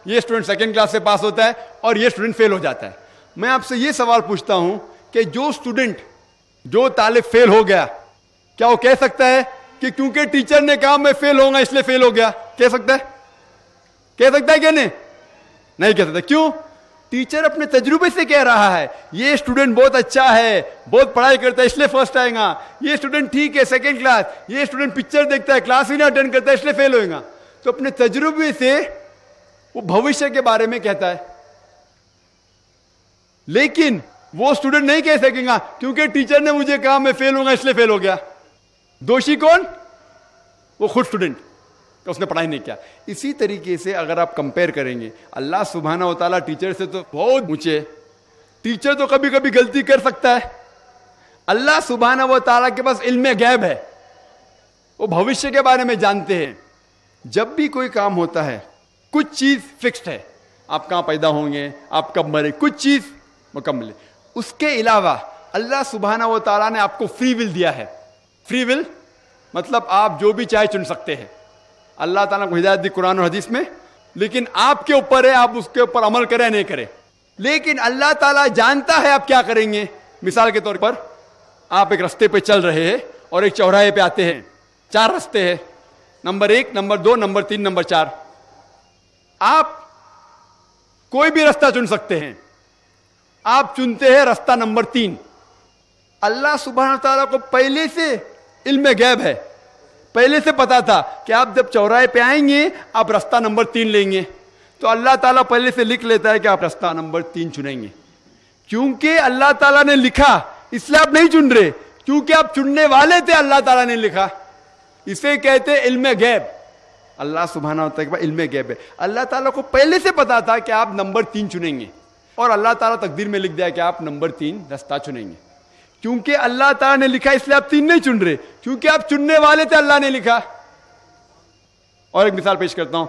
یہ student second class سے پاس ہوتا ہے اور یہ اسٹوڈنٹ فیل ہو جاتا ہے. میں آپ سے یہ سوال پوچھتا ہوں کہ جو طالب فیل ہو گیا, کیا وہ کہہ سکتا ہے کہ کیونکہ ٹیچر نے کہا میں فیل ہوں گا اس لیے فیل ہو گیا؟ کہہ سکتا ہے کہ نہیں کہہ سکتا. کیوں؟ ٹیچر اپنے تجربے سے کہہ رہا ہے یہ اسٹوڈنٹ بہت اچھا ہے, بہت پڑھائی کرتا ہے اس لیے فرسٹ آئے گا. یہ اسٹوڈنٹ ٹھیک ہے سیکنڈ کلاس, یہ اسٹوڈنٹ پکچر دیکھتا ہے کلاس ہی نہ اٹینڈ کرتا ہے اس لیے فیل ہوئے گا. تو اپنے تجربے سے وہ بھوشیہ کے بارے میں کہتا ہے. لیکن وہ اسٹوڈنٹ نہیں کہہ سکے گا کیونکہ ٹیچر نے مجھے کہا میں فیل ہوں گا اس لیے فیل ہو گیا. دوشی کون؟ وہ خود اسٹوڈنٹ, اس نے پڑھائی نہیں کیا. اسی طریقے سے اگر آپ کمپیئر کریں گے, اللہ سبحانہ و تعالیٰ ٹیچر سے تو بہت اونچے. ٹیچر تو کبھی کبھی غلطی کر سکتا ہے, اللہ سبحانہ و تعالیٰ کے پاس علم غیب ہے, وہ بھوشیہ کے بارے میں جانتے ہیں. جب بھی کوئی کام ہوتا ہے کچھ چیز فکسڈ ہے, آپ کہاں پیدا ہوں گے, آپ کب مرے, کچھ چیز مکمل ہے. اس کے علاوہ اللہ سبحانہ و تعالیٰ نے آپ کو فری ول دیا ہے. فری ول مطلب آپ جو بھی چاہے چن سکتے ہیں. اللہ تعالیٰ کو ہدایت دی قرآن اور حدیث میں, لیکن آپ کے اوپر ہے آپ اس کے اوپر عمل کریں نہیں کریں. لیکن اللہ تعالیٰ جانتا ہے آپ کیا کریں گے. مثال کے طور پر آپ ایک رستے پہ چل رہے ہیں اور ایک چوراہے پہ آتے ہیں, 4 رستے ہیں, نمبر 1, نمبر 2, نمبر 3, نمبر 4. آپ کوئی بھی رستہ چن سکتے ہیں. آپ چنتے ہیں رستہ نمبر 3. اللہ سبحانہ تعالیٰ کو پہلے سے علم غیب ہے, پہلے سے پتا تھا کہ آپ جب چوراہے پہ آئیں گے آپ رستہ نمبر 3 لیں گے. تو اللہ تعالیٰ پہلے سے لکھ لیتا ہے کہ آپ رستہ نمبر 3 چنیں گے. کیونکہ اللہ تعالیٰ نے لکھا اس لیے آپ نہیں چن رہے, کیونکہ آپ چننے والے تھے, اللہ تعالیٰ نے لکھا. اسے کہتے علم غیب. اللہ سبحانہ و تعالیٰ علم غیب ہے. اللہ تعالیٰ کو پہلے سے پتا تھا کہ آپ نمبر 3 چنیں گے, اور اللہ تعالیٰ تقدیر میں لکھ دیا کہ آپ نمبر 3 رستہ چنیں گے. کیونکہ اللہ تعالیٰ نے لکھا اس لیے آپ 3 نہیں چن رہے, کیونکہ آپ چننے والے تھے, اللہ نے لکھا. اور ایک مثال پیش کرتا ہوں.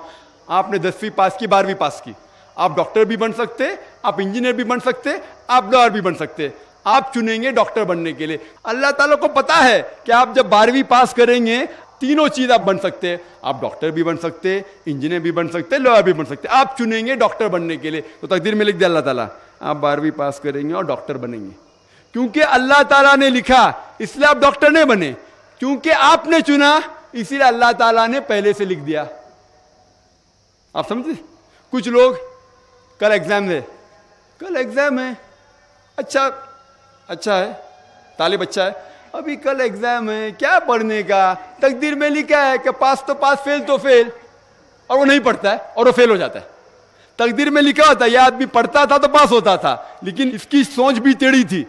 آپ نے 10ویں پاس کی, 12ویں پاس کی, آپ ڈاکٹر بھی بن سکتے, آپ انجینئر بھی بن سکتے, آپ لائر بھی بن سکتے. آپ چنیں گے ڈاکٹر بننے کے لیے. اللہ تعالیٰ کو پتا ہے کہ آپ جب 12ویں پاس کریں گے تینوں چیز آپ بن سکتے ہیں, آپ ڈاکٹر بھی بن سکتے, انجینئر بھی بن سکتے, لائر بھی بن سکتے. آپ چنیں گے ڈاکٹر بننے کے لیے. تو تقدیر میں لکھ دیا اللہ تعالیٰ آپ 12ویں پاس کریں گے اور ڈاکٹر بنیں گے. کیونکہ اللہ تعالیٰ نے لکھا اس لیے آپ ڈاکٹر نہیں بنے, کیونکہ آپ نے چنا اسی لیے اللہ تعالیٰ نے پہلے سے لکھ دیا. آپ سمجھتے؟ کچھ لوگ کل ایگزام ہے, اچھا ہے, طالب اچھا ہے, ابھی کل ایگزام ہے, کیا پڑھنے کا, تقدیر میں لکھا ہے کہ پاس تو پاس, فیل تو فیل, اور وہ نہیں پڑھتا ہے اور وہ فیل ہو جاتا ہے. تقدیر میں لکھا ہوتا ہے یہ آدمی پڑھتا تھا تو پاس ہوتا تھا, لیکن اس کی سوچ بھی ٹیڑھی تھی.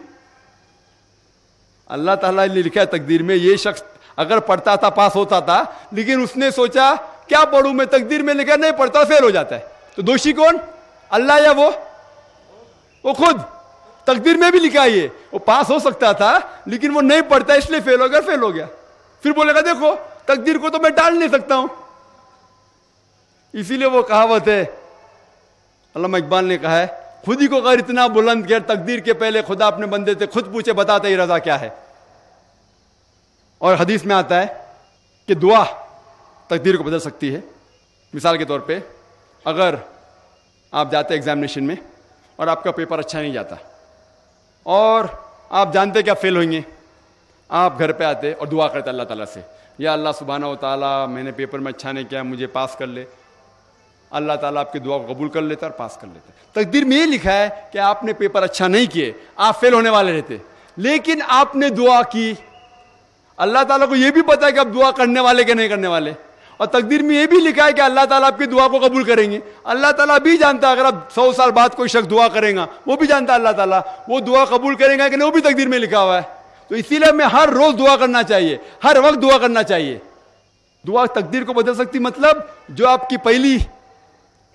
اللہ تعالیٰ نے لکھا ہے تقدیر میں یہ شخص اگر پڑھتا تھا پاس ہوتا تھا, لیکن اس نے سوچا کیا پڑھوں میں, تقدیر میں لکھا نہیں پڑھتا فیل ہو جاتا ہے. تو دوشی کون؟ اللہ یا وہ خود؟ تقدیر میں بھی لکھا ہے وہ پاس ہو سکتا تھا لیکن وہ نہیں پڑھتا اس لیے فیل ہو گیا. پھر بولے گا دیکھو تقدیر کو تو میں ٹال نہیں سکتا ہوں. اسی لیے وہ کہاوت ہے, علامہ اقبال نے کہا ہے, خود ہی کو غیر اتنا بلند کر, تقدیر کے پہلے خدا اپنے بندے سے خود پوچھے بتاتا ہی رضا کیا ہے. اور حدیث میں آتا ہے کہ دعا تقدیر کو بدل سکتی ہے. مثال کے طور پہ اگر آپ جاتے ایگزامینیشن میں اور آپ کا پیپر اچھا نہیں جاتا اور آپ جانتے کہ آپ فیل ہوئیں گے, آپ گھر پہ آتے اور دعا کرتے اللہ تعالیٰ سے, یا اللہ سبحانہ و تعالیٰ میں نے پیپر میں اچھا نہیں کیا, مجھے پاس کر لے. اللہ تعالیٰ آپ کی دعا کو قبول کر لیتا اور پاس کر لیتا. تقدیر میں یہ لکھا ہے کہ آپ نے پیپر اچھا نہیں کیے, آپ فیل ہونے والے رہتے, لیکن آپ نے دعا کی. اللہ تعالیٰ کو یہ بھی پتا ہے کہ آپ دعا کرنے والے کہ نہیں کرنے والے, اور تقدیر میں یہ بھی لکھا ہے کہ اللہ تعالیٰ آپ کی دعا کو قبول کریں گے. اللہ تعالیٰ بھی جانتا ہے اگر آپ 100 سال بعد کوئی شخص دعا کرے گا, وہ بھی جانتا ہے اللہ تعالیٰ وہ دعا قبول کرے گا کہ نہیں, وہ بھی تقدیر میں لکھا ہوا ہے. تو اسی لیے ہمیں ہر روز دعا کرنا چاہیے, ہر وقت دعا کرنا چاہیے. دعا تقدیر کو بدل سکتی, مطلب جو آپ کی پہلی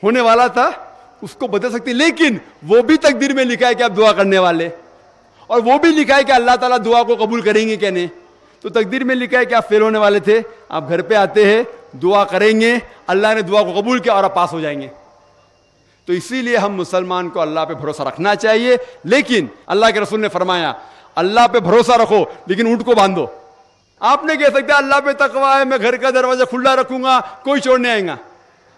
ہونے والا تھا اس کو بدل سکتی, لیکن وہ بھی تقدیر میں لکھا ہے کہ آپ دعا کرنے والے, اور وہ بھی لکھا ہے کہ اللہ تعالیٰ دعا کو قبول کریں گے کہ نہیں. تو تقدیر میں لکھا ہے کہ آپ فیل ہونے والے تھے, آپ گھر پہ آتے ہیں, دعا کریں گے, اللہ نے دعا کو قبول کیا اور آپ پاس ہو جائیں گے. تو اسی لیے ہم مسلمان کو اللہ پہ بھروسہ رکھنا چاہیے. لیکن اللہ کے رسول نے فرمایا اللہ پہ بھروسہ رکھو لیکن اونٹ کو باندھو. آپ نے کہہ سکتے اللہ پہ تقویٰ ہے, میں گھر کا دروازہ کھلا رکھوں گا, کوئی چور نہیں آئے گا.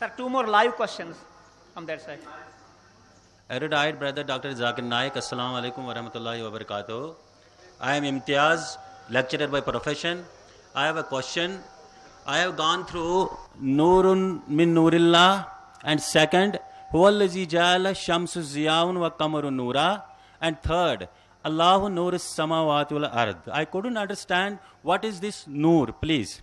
Sir, 2 more live questions from that side. Erudite brother Dr. Zakir Naik, Assalamu alaikum wa rahmatullahi wa barakatuh. I am Imtiaz, lecturer by profession. I have a question. I have gone through Nurun min Nurillah, and second, Huwallazi ja'ala shamsu ziyaun wa qamaru nura, and third, Allahu nur samawati wal ard. I couldn't understand what is this nur, please.